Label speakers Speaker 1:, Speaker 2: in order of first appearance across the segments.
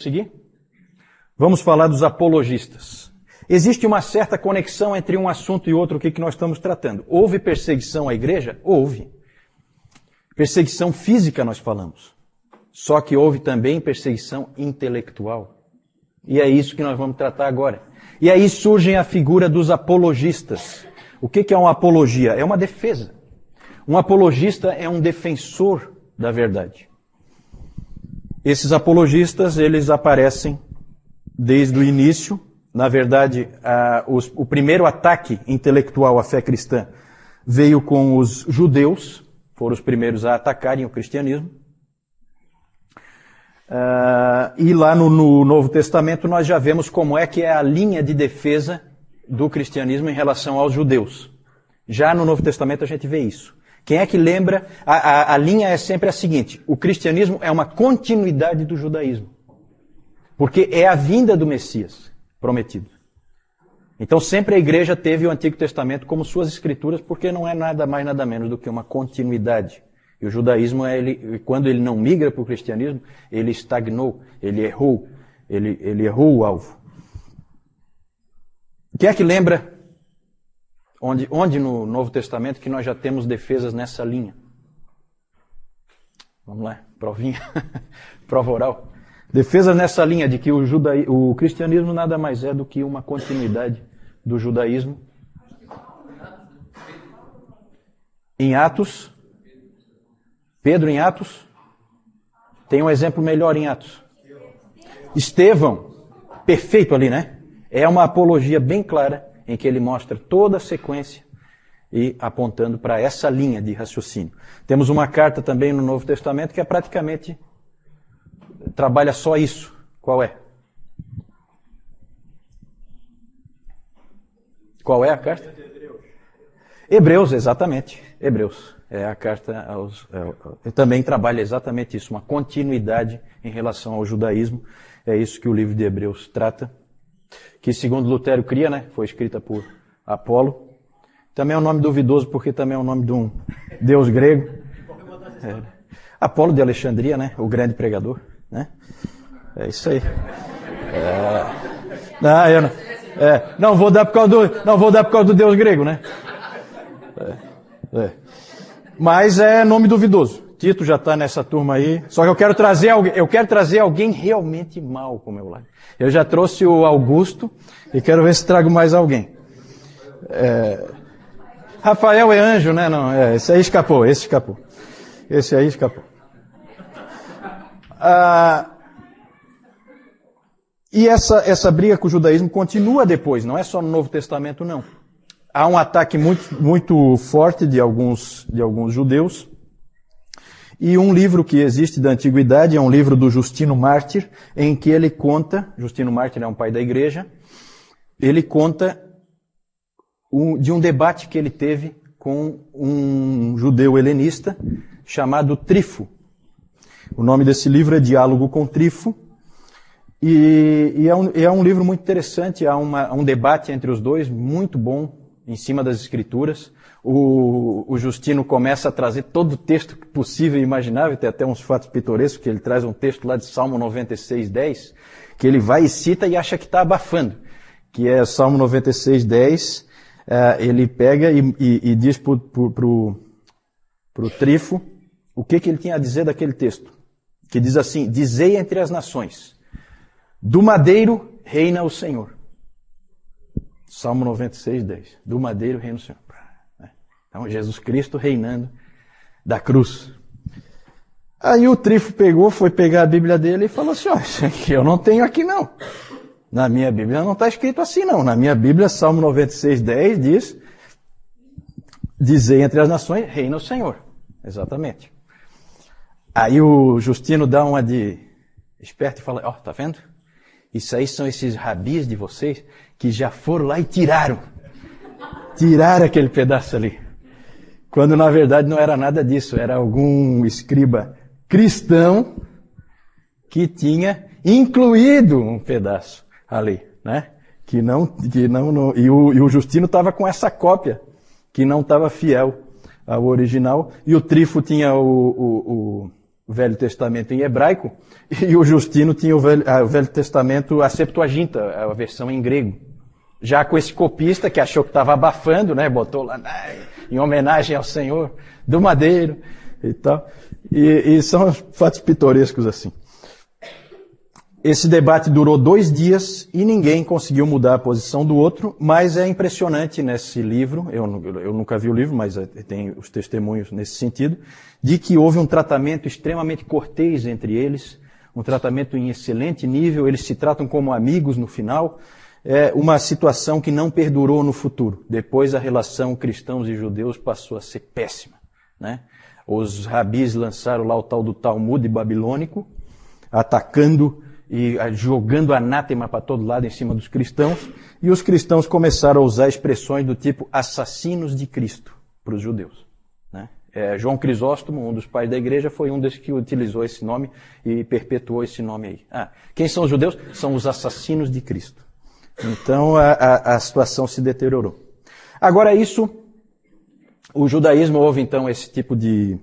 Speaker 1: Seguir? Vamos falar dos apologistas. Existe uma certa conexão entre um assunto e outro que nós estamos tratando. Houve perseguição à igreja? Houve. Perseguição física nós falamos. Só que houve também perseguição intelectual. E é isso que nós vamos tratar agora. E aí surge a figura dos apologistas. O que é uma apologia? É uma defesa. Um apologista é um defensor da verdade. Esses apologistas, eles aparecem desde o início. Na verdade, o primeiro ataque intelectual à fé cristã veio com os judeus, foram os primeiros a atacarem o cristianismo. E lá no Novo Testamento nós já vemos como é que é a linha de defesa do cristianismo em relação aos judeus. Já no Novo Testamento a gente vê isso. Quem é que lembra? A linha é sempre a seguinte: o cristianismo é uma continuidade do judaísmo. Porque é a vinda do Messias prometido. Então sempre a igreja teve o Antigo Testamento como suas escrituras, porque não é nada mais nada menos do que uma continuidade. E o judaísmo, quando ele não migra para o cristianismo, ele estagnou, ele errou o alvo. Quem é que lembra onde no Novo Testamento que nós já temos defesas nessa linha? Vamos lá, provinha, prova oral. Defesas nessa linha de que o cristianismo nada mais é do que uma continuidade do judaísmo. Em Atos, Pedro em Atos, tem um exemplo melhor em Atos. Estevão, perfeito ali, né? É uma apologia bem clara em que ele mostra toda a sequência e apontando para essa linha de raciocínio. Temos uma carta também no Novo Testamento que é praticamente trabalha só isso. Qual é? Qual é a carta? Hebreus, exatamente. Hebreus. É a carta aos... também trabalha exatamente isso, uma continuidade em relação ao judaísmo. É isso que o livro de Hebreus trata. Que segundo Lutero cria, né? Foi escrita por Apolo. Também é um nome duvidoso, porque também é o nome de um deus grego. Apolo de Alexandria, né? O grande pregador. Né? É isso aí. Não vou dar por causa do deus grego, né? Mas é nome duvidoso. Tito já está nessa turma aí. Só que eu quero trazer alguém realmente mau para o meu lado. Eu já trouxe o Augusto e quero ver se trago mais alguém. Rafael é anjo, né? Não, esse aí escapou. Esse aí escapou. E essa briga com o judaísmo continua depois, não é só no Novo Testamento, não. Há um ataque muito forte de alguns judeus. E um livro que existe da Antiguidade é um livro do Justino Mártir, em que ele conta, Justino Mártir é um pai da igreja, ele conta de um debate que ele teve com um judeu helenista chamado Trifo. O nome desse livro é Diálogo com Trifo. E é um livro muito interessante, há um debate entre os dois, muito bom, em cima das escrituras. O Justino começa a trazer todo o texto possível e imaginável, tem até uns fatos pitorescos, que ele traz um texto lá de Salmo 96:10, que ele vai e cita e acha que está abafando, que é Salmo 96:10, ele pega e diz pro Trifo o que ele tinha a dizer daquele texto, que diz assim: dizei entre as nações, do madeiro reina o Senhor. Salmo 96:10. Do madeiro reina o Senhor. Então, Jesus Cristo reinando da cruz. Aí o Trifo foi pegar a Bíblia dele e falou assim: isso aqui eu não tenho aqui não. Na minha Bíblia não está escrito assim não. Na minha Bíblia, Salmo 96:10 diz: dizei entre as nações, reina o Senhor. Exatamente. Aí o Justino dá uma de esperto e fala: tá vendo? Isso aí são esses rabis de vocês que já foram lá e tiraram aquele pedaço ali. Quando na verdade não era nada disso, era algum escriba cristão que tinha incluído um pedaço ali, né? E o Justino estava com essa cópia que não estava fiel ao original, e o Trifo tinha o Velho Testamento em hebraico, e o Justino tinha o Velho Testamento, a Septuaginta, a versão em grego. Já com esse copista que achou que estava abafando, né, botou lá em homenagem ao Senhor do Madeiro e tal. E são fatos pitorescos assim. Esse debate durou 2 dias e ninguém conseguiu mudar a posição do outro, mas é impressionante nesse livro, eu nunca vi o livro, mas tem os testemunhos nesse sentido, de que houve um tratamento extremamente cortês entre eles, um tratamento em excelente nível, eles se tratam como amigos no final, uma situação que não perdurou no futuro. Depois a relação cristãos e judeus passou a ser péssima, né? Os rabis lançaram lá o tal do Talmud babilônico, atacando e jogando anátema para todo lado em cima dos cristãos, e os cristãos começaram a usar expressões do tipo assassinos de Cristo para os judeus, né? João Crisóstomo, um dos pais da igreja, foi um desses que utilizou esse nome e perpetuou esse nome aí. Quem são os judeus? São os assassinos de Cristo. Então a situação se deteriorou. Agora o judaísmo, houve então esse tipo de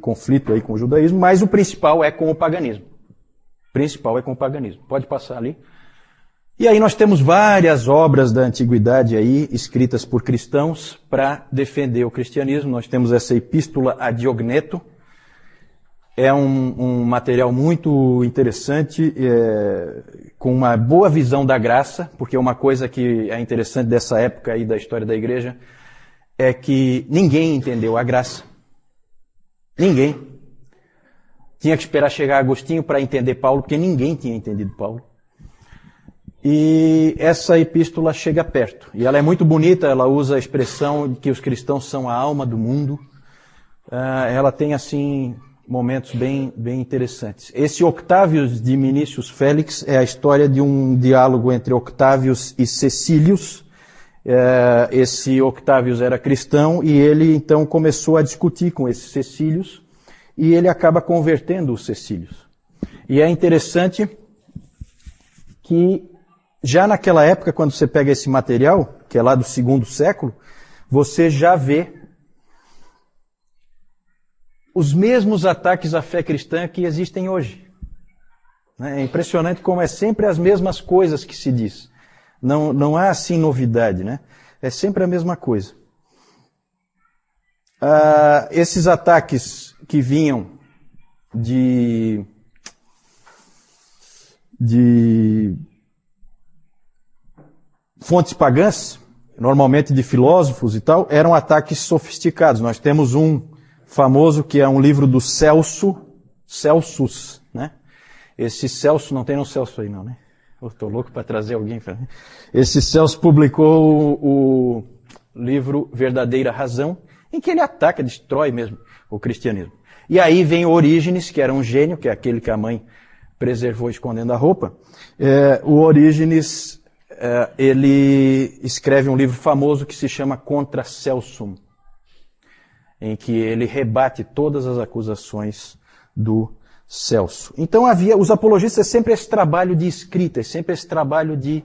Speaker 1: conflito aí com o judaísmo, mas o principal é com o paganismo. Pode passar ali. E aí nós temos várias obras da antiguidade aí, escritas por cristãos, para defender o cristianismo. Nós temos essa Epístola a Diogneto. É um material muito interessante, com uma boa visão da graça, porque uma coisa que é interessante dessa época aí da história da igreja é que ninguém entendeu a graça. Ninguém. Tinha que esperar chegar Agostinho para entender Paulo, porque ninguém tinha entendido Paulo. E essa epístola chega perto. E ela é muito bonita, ela usa a expressão de que os cristãos são a alma do mundo. Ela tem, assim, momentos bem interessantes. Esse Octávios de Minícius Félix é a história de um diálogo entre Octávios e Cecílius. Esse Octávios era cristão e ele, então, começou a discutir com esse Cecílius. E ele acaba convertendo os Cecílios. E é interessante que já naquela época, quando você pega esse material, que é lá do 2º século, você já vê os mesmos ataques à fé cristã que existem hoje. É impressionante como é sempre as mesmas coisas que se diz. Não há assim novidade, né? É sempre a mesma coisa. Esses ataques que vinham de fontes pagãs, normalmente de filósofos e tal, eram ataques sofisticados. Nós temos um famoso que é um livro do Celsus, né? Esse Celso, não tem um Celso aí não, né? Eu tô louco para trazer alguém. Esse Celso publicou o livro Verdadeira Razão, em que ele ataca, destrói mesmo o cristianismo. E aí vem Orígenes, que era um gênio, que é aquele que a mãe preservou escondendo a roupa. O Orígenes, ele escreve um livro famoso que se chama Contra Celsum, em que ele rebate todas as acusações do Celso. Então os apologistas, é sempre esse trabalho de escrita, é sempre esse trabalho de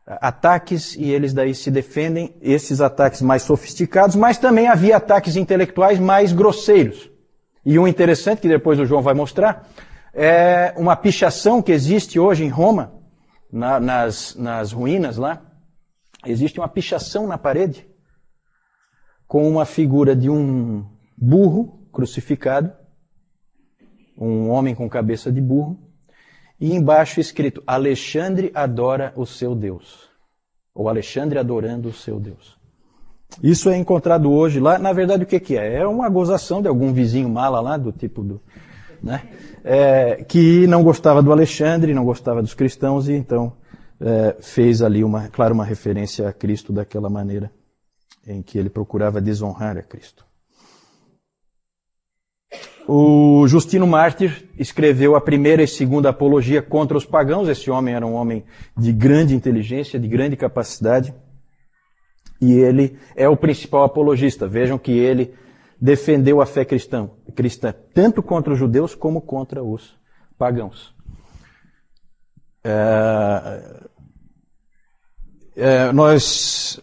Speaker 1: ataques, e eles daí se defendem, esses ataques mais sofisticados, mas também havia ataques intelectuais mais grosseiros. E um interessante, que depois o João vai mostrar, é uma pichação que existe hoje em Roma, nas ruínas lá. Existe uma pichação na parede, com uma figura de um burro crucificado, um homem com cabeça de burro, e embaixo escrito, Alexandre adora o seu Deus. Ou Alexandre adorando o seu Deus. Isso é encontrado hoje lá. Na verdade, o que é? É uma gozação de algum vizinho mala lá, do tipo né? Que não gostava do Alexandre, não gostava dos cristãos, e então fez ali, uma referência a Cristo daquela maneira, em que ele procurava desonrar a Cristo. O Justino Mártir escreveu a primeira e segunda apologia contra os pagãos. Esse homem era um homem de grande inteligência, de grande capacidade, e ele é o principal apologista. Vejam que ele defendeu a fé cristã tanto contra os judeus como contra os pagãos.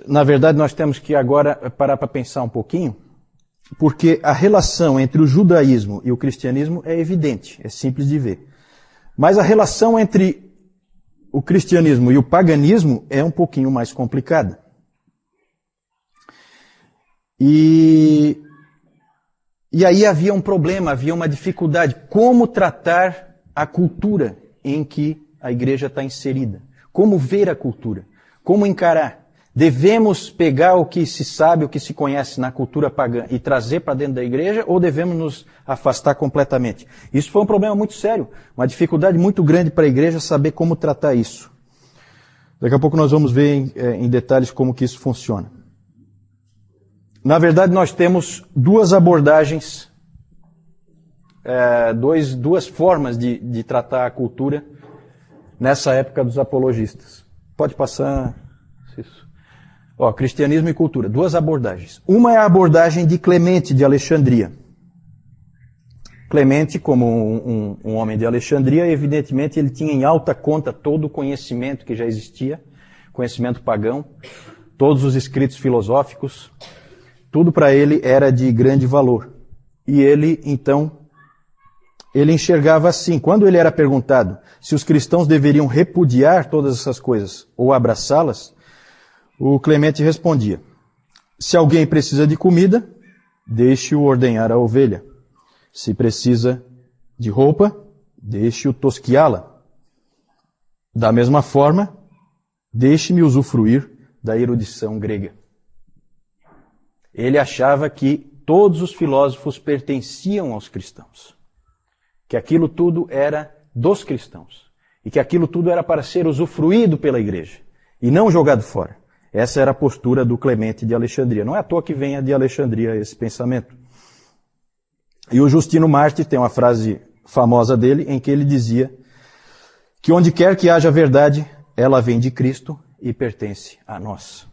Speaker 1: Na verdade, nós temos que agora parar para pensar um pouquinho porque a relação entre o judaísmo e o cristianismo é evidente, é simples de ver. Mas a relação entre o cristianismo e o paganismo é um pouquinho mais complicada. E aí havia um problema, havia uma dificuldade. Como tratar a cultura em que a igreja está inserida? Como ver a cultura? Como encarar? Devemos pegar o que se sabe, o que se conhece na cultura pagã e trazer para dentro da igreja, ou devemos nos afastar completamente? Isso foi um problema muito sério, uma dificuldade muito grande para a igreja saber como tratar isso. Daqui a pouco nós vamos ver em detalhes como que isso funciona. Na verdade, nós temos duas abordagens, duas formas de tratar a cultura nessa época dos apologistas. Pode passar isso. Cristianismo e cultura, duas abordagens. Uma é a abordagem de Clemente de Alexandria. Clemente, como um homem de Alexandria, evidentemente ele tinha em alta conta todo o conhecimento que já existia, conhecimento pagão, todos os escritos filosóficos, tudo para ele era de grande valor. E ele, então, ele enxergava assim, quando ele era perguntado se os cristãos deveriam repudiar todas essas coisas ou abraçá-las, o Clemente respondia: se alguém precisa de comida, deixe-o ordenhar a ovelha. Se precisa de roupa, deixe-o tosquiá-la. Da mesma forma, deixe-me usufruir da erudição grega. Ele achava que todos os filósofos pertenciam aos cristãos, que aquilo tudo era dos cristãos, e que aquilo tudo era para ser usufruído pela igreja, e não jogado fora. Essa era a postura do Clemente de Alexandria. Não é à toa que venha de Alexandria esse pensamento. E o Justino Mártir tem uma frase famosa dele, em que ele dizia que onde quer que haja verdade, ela vem de Cristo e pertence a nós.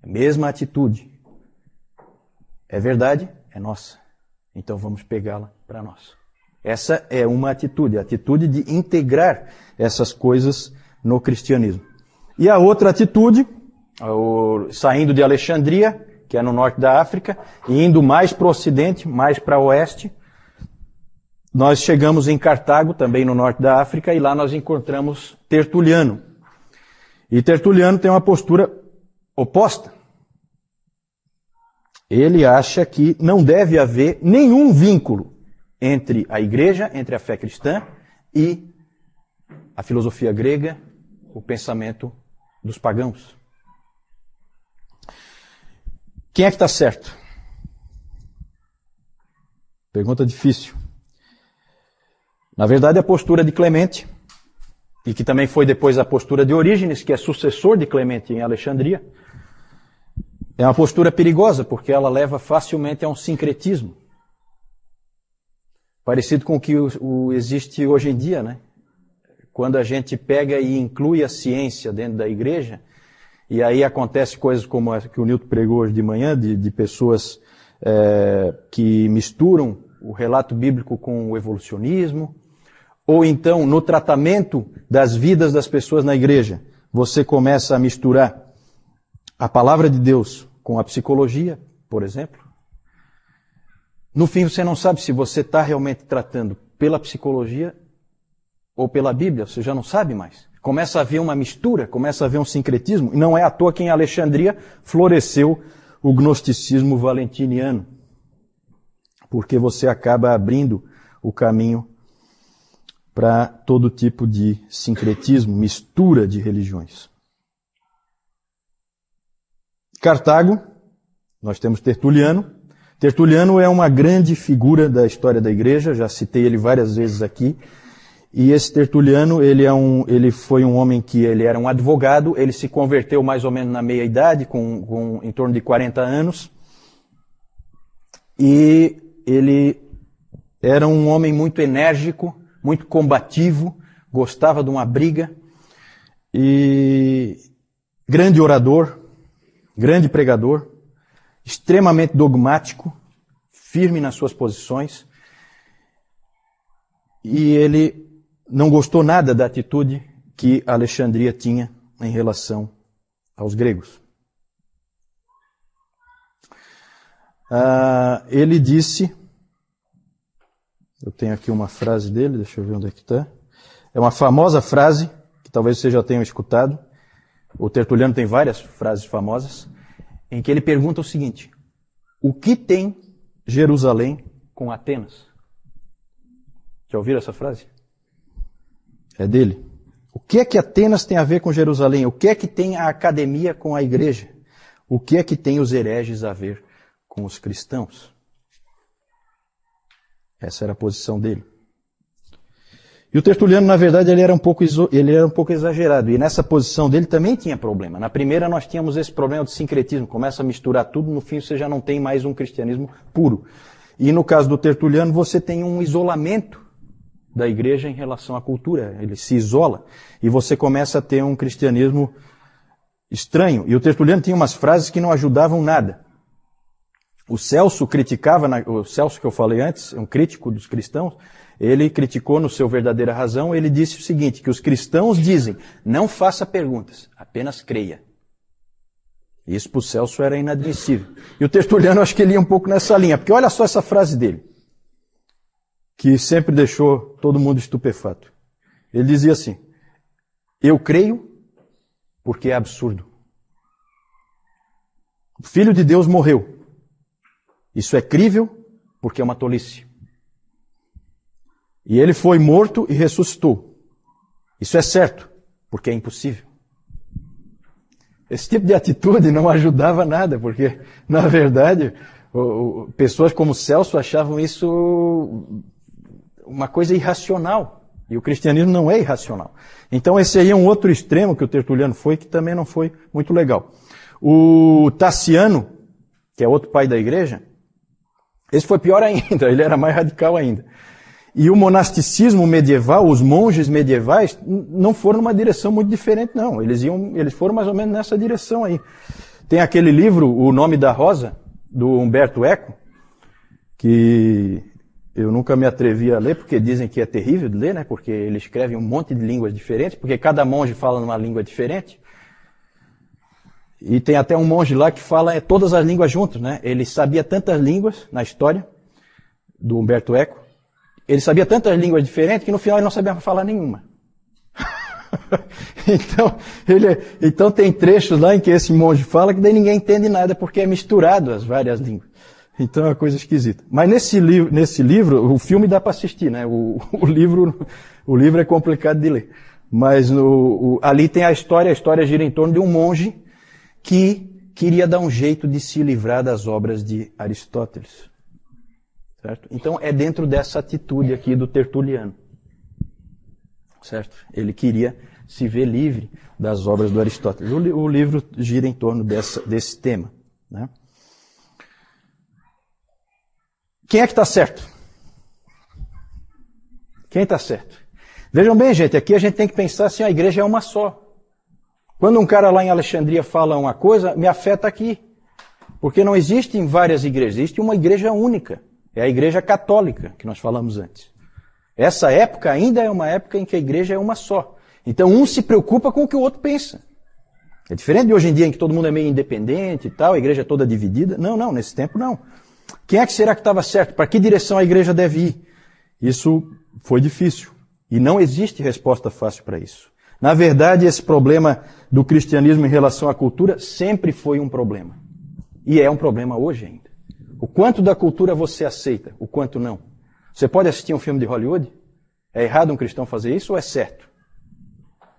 Speaker 1: A mesma atitude. É verdade? É nossa. Então vamos pegá-la para nós. Essa é uma atitude, a atitude de integrar essas coisas no cristianismo. E a outra atitude, saindo de Alexandria, que é no norte da África, e indo mais para o ocidente, mais para o oeste, nós chegamos em Cartago, também no norte da África, e lá nós encontramos Tertuliano. E Tertuliano tem uma postura oposta. Ele acha que não deve haver nenhum vínculo entre a igreja, entre a fé cristã e a filosofia grega, o pensamento dos pagãos. Quem é que está certo? Pergunta difícil. Na verdade, a postura de Clemente, e que também foi depois a postura de Orígenes, que é sucessor de Clemente em Alexandria, é uma postura perigosa, porque ela leva facilmente a um sincretismo. Parecido com o que existe hoje em dia, né? Quando a gente pega e inclui a ciência dentro da igreja, e aí acontece coisas como a que o Nilton pregou hoje de manhã, de pessoas que misturam o relato bíblico com o evolucionismo, ou então no tratamento das vidas das pessoas na igreja, você começa a misturar a palavra de Deus com a psicologia, por exemplo. No fim você não sabe se você está realmente tratando pela psicologia ou pela Bíblia, você já não sabe mais. Começa a haver uma mistura, começa a haver um sincretismo, e não é à toa que em Alexandria floresceu o gnosticismo valentiniano, porque você acaba abrindo o caminho para todo tipo de sincretismo, mistura de religiões. Cartago, nós temos Tertuliano. Tertuliano é uma grande figura da história da igreja, já citei ele várias vezes aqui. E esse Tertuliano, ele foi um homem que ele era um advogado, ele se converteu mais ou menos na meia-idade, com em torno de 40 anos. E ele era um homem muito enérgico, muito combativo, gostava de uma briga, e grande orador, grande pregador, extremamente dogmático, firme nas suas posições, e ele não gostou nada da atitude que Alexandria tinha em relação aos gregos. ele disse, eu tenho aqui uma frase dele, deixa eu ver onde é que está. É uma famosa frase, que talvez vocês já tenham escutado. O Tertuliano tem várias frases famosas, em que ele pergunta o seguinte: o que tem Jerusalém com Atenas? Já ouviram essa frase? É dele. O que é que Atenas tem a ver com Jerusalém? O que é que tem a academia com a igreja? O que é que tem os hereges a ver com os cristãos? Essa era a posição dele. E o Tertuliano, na verdade, ele era um pouco exagerado. E nessa posição dele também tinha problema. Na primeira nós tínhamos esse problema do sincretismo. Começa a misturar tudo, no fim você já não tem mais um cristianismo puro. E no caso do Tertuliano, você tem um isolamento da igreja em relação à cultura. Ele se isola. E você começa a ter um cristianismo estranho. E o Tertuliano tinha umas frases que não ajudavam nada. O Celso criticava, o Celso que eu falei antes, um crítico dos cristãos, ele criticou no seu Verdadeira Razão, ele disse o seguinte, que os cristãos dizem, não faça perguntas, apenas creia. Isso para o Celso era inadmissível. E o Tertuliano, acho que ele ia um pouco nessa linha, porque olha só essa frase dele, que sempre deixou todo mundo estupefato. Ele dizia assim, eu creio porque é absurdo. O Filho de Deus morreu. Isso é crível porque é uma tolice. E ele foi morto e ressuscitou. Isso é certo, porque é impossível. Esse tipo de atitude não ajudava nada, porque, na verdade, pessoas como Celso achavam isso uma coisa irracional. E o cristianismo não é irracional. Então esse aí é um outro extremo que o Tertuliano foi, que também não foi muito legal. O Tassiano, que é outro pai da igreja, esse foi pior ainda, ele era mais radical ainda. E o monasticismo medieval, os monges medievais, não foram numa direção muito diferente, não. Eles foram mais ou menos nessa direção aí. Tem aquele livro, O Nome da Rosa, do Umberto Eco, que eu nunca me atrevi a ler, porque dizem que é terrível de ler, né? Porque ele escreve um monte de línguas diferentes, porque cada monge fala numa língua diferente. E tem até um monge lá que fala todas as línguas juntas, né? Ele sabia tantas línguas na história do Umberto Eco. Ele sabia tantas línguas diferentes que no final ele não sabia falar nenhuma. Então tem trechos lá em que esse monge fala que daí ninguém entende nada porque é misturado as várias línguas. Então é uma coisa esquisita. Mas nesse livro, o filme dá para assistir, né? O livro é complicado de ler. Mas ali tem a história gira em torno de um monge que queria dar um jeito de se livrar das obras de Aristóteles. Certo? Então é dentro dessa atitude aqui do Tertuliano. Certo? Ele queria se ver livre das obras do Aristóteles. O livro gira em torno desse tema. Né? Quem é que está certo? Quem está certo? Vejam bem, gente, aqui a gente tem que pensar assim, a igreja é uma só. Quando um cara lá em Alexandria fala uma coisa, me afeta aqui. Porque não existem várias igrejas, existe uma igreja única. É a igreja católica, que nós falamos antes. Essa época ainda é uma época em que a igreja é uma só. Então um se preocupa com o que o outro pensa. É diferente de hoje em dia em que todo mundo é meio independente e tal, a igreja é toda dividida. Não, nesse tempo não. Quem é que será que estava certo? Para que direção a igreja deve ir? Isso foi difícil. E não existe resposta fácil para isso. Na verdade, esse problema do cristianismo em relação à cultura sempre foi um problema. E é um problema hoje ainda. O quanto da cultura você aceita, o quanto não. Você pode assistir um filme de Hollywood? É errado um cristão fazer isso ou é certo?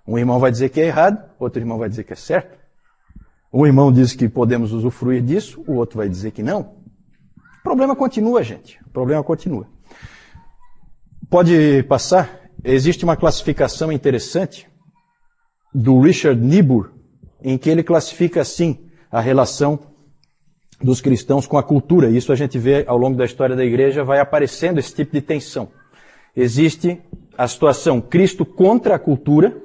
Speaker 1: Um irmão vai dizer que é errado, outro irmão vai dizer que é certo. Um irmão diz que podemos usufruir disso, o outro vai dizer que não. O problema continua, gente. O problema continua. Pode passar? Existe uma classificação interessante do Richard Niebuhr, em que ele classifica assim a relação dos cristãos com a cultura. Isso a gente vê ao longo da história da igreja, vai aparecendo esse tipo de tensão. Existe a situação Cristo contra a cultura.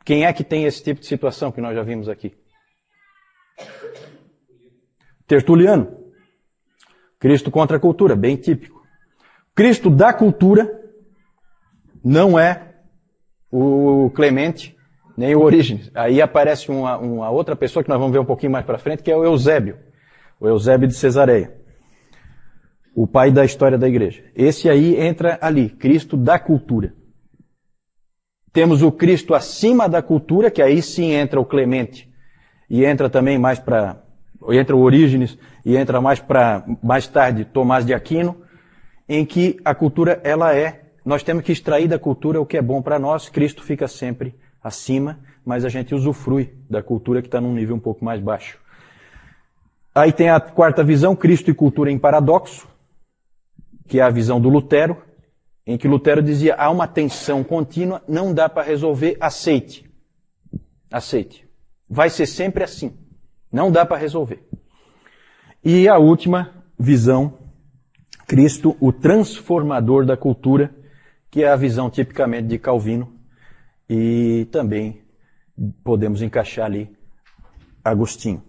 Speaker 1: Quem é que tem esse tipo de situação que nós já vimos aqui? Tertuliano. Cristo contra a cultura, bem típico. Cristo da cultura não é o Clemente, nem o Orígenes. Aí aparece uma outra pessoa que nós vamos ver um pouquinho mais para frente, que é o Eusébio. O Eusébio de Cesareia. O pai da história da igreja. Esse aí entra ali, Cristo da cultura. Temos o Cristo acima da cultura, que aí sim entra o Clemente, e entra também mais para... entra o Orígenes, e entra mais tarde, Tomás de Aquino, em que a cultura, ela é... Nós temos que extrair da cultura o que é bom para nós, Cristo fica sempre acima, mas a gente usufrui da cultura que está num nível um pouco mais baixo. Aí tem a quarta visão, Cristo e cultura em paradoxo, que é a visão do Lutero, em que Lutero dizia, há uma tensão contínua, não dá para resolver, aceite. Aceite. Vai ser sempre assim. Não dá para resolver. E a última visão, Cristo, o transformador da cultura, que é a visão tipicamente de Calvino, e também podemos encaixar ali Agostinho.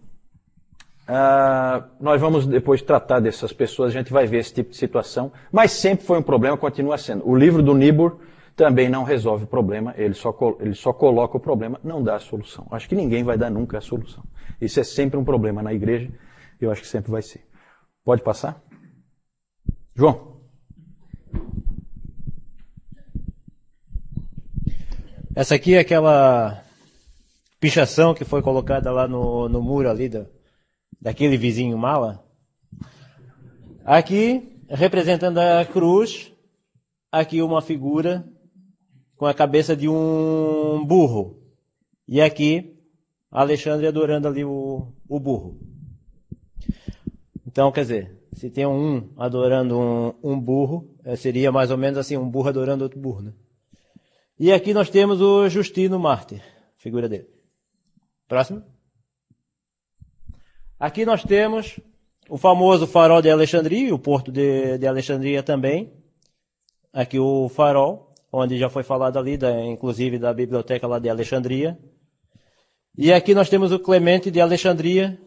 Speaker 1: Nós vamos depois tratar dessas pessoas, a gente vai ver esse tipo de situação, mas sempre foi um problema, continua sendo. O livro do Niebuhr também não resolve o problema, ele só coloca o problema, não dá a solução. Acho que ninguém vai dar nunca a solução. Isso é sempre um problema na igreja, e eu acho que sempre vai ser. Pode passar? João.
Speaker 2: Essa aqui é aquela pichação que foi colocada lá no muro ali daquele vizinho mala. Aqui, representando a cruz, aqui uma figura com a cabeça de um burro. E aqui, Alexandre adorando ali o burro. Então, quer dizer, se tem um adorando um burro, seria mais ou menos assim, um burro adorando outro burro, né? E aqui nós temos o Justino Mártir, figura dele. Próximo. Aqui nós temos o famoso farol de Alexandria, o porto de Alexandria também. Aqui o farol, onde já foi falado ali, inclusive da biblioteca lá de Alexandria. E aqui nós temos o Clemente de Alexandria,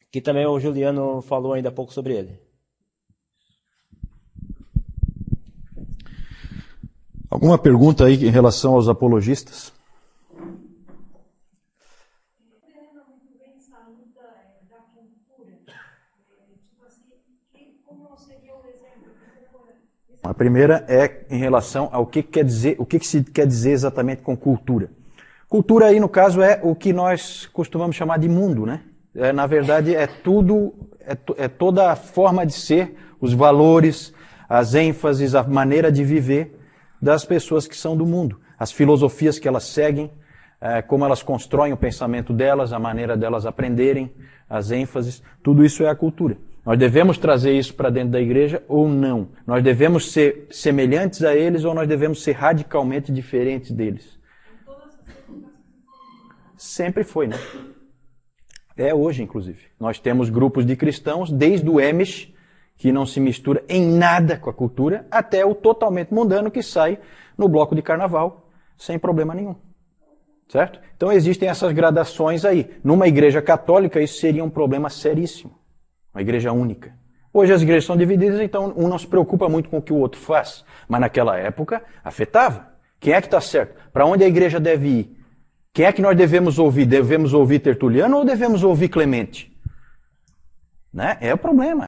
Speaker 2: que também o Juliano falou ainda há pouco sobre ele.
Speaker 1: Alguma pergunta aí em relação aos apologistas? A primeira é em relação ao que quer dizer, o que se quer dizer exatamente com cultura. Cultura aí, no caso, é o que nós costumamos chamar de mundo, né? Na verdade, é tudo, é toda a forma de ser, os valores, as ênfases, a maneira de viver das pessoas que são do mundo. As filosofias que elas seguem, como elas constroem o pensamento delas, a maneira delas aprenderem, as ênfases, tudo isso é a cultura. Nós devemos trazer isso para dentro da igreja ou não? Nós devemos ser semelhantes a eles ou nós devemos ser radicalmente diferentes deles? Sempre foi, né? É hoje, inclusive. Nós temos grupos de cristãos, desde o Amish, que não se mistura em nada com a cultura, até o totalmente mundano que sai no bloco de carnaval, sem problema nenhum. Certo? Então existem essas gradações aí. Numa igreja católica, isso seria um problema seríssimo. Uma igreja única. Hoje as igrejas são divididas, então um não se preocupa muito com o que o outro faz. Mas naquela época, afetava. Quem é que está certo? Para onde a igreja deve ir? Quem é que nós devemos ouvir? Devemos ouvir Tertuliano ou devemos ouvir Clemente? Né? É o problema.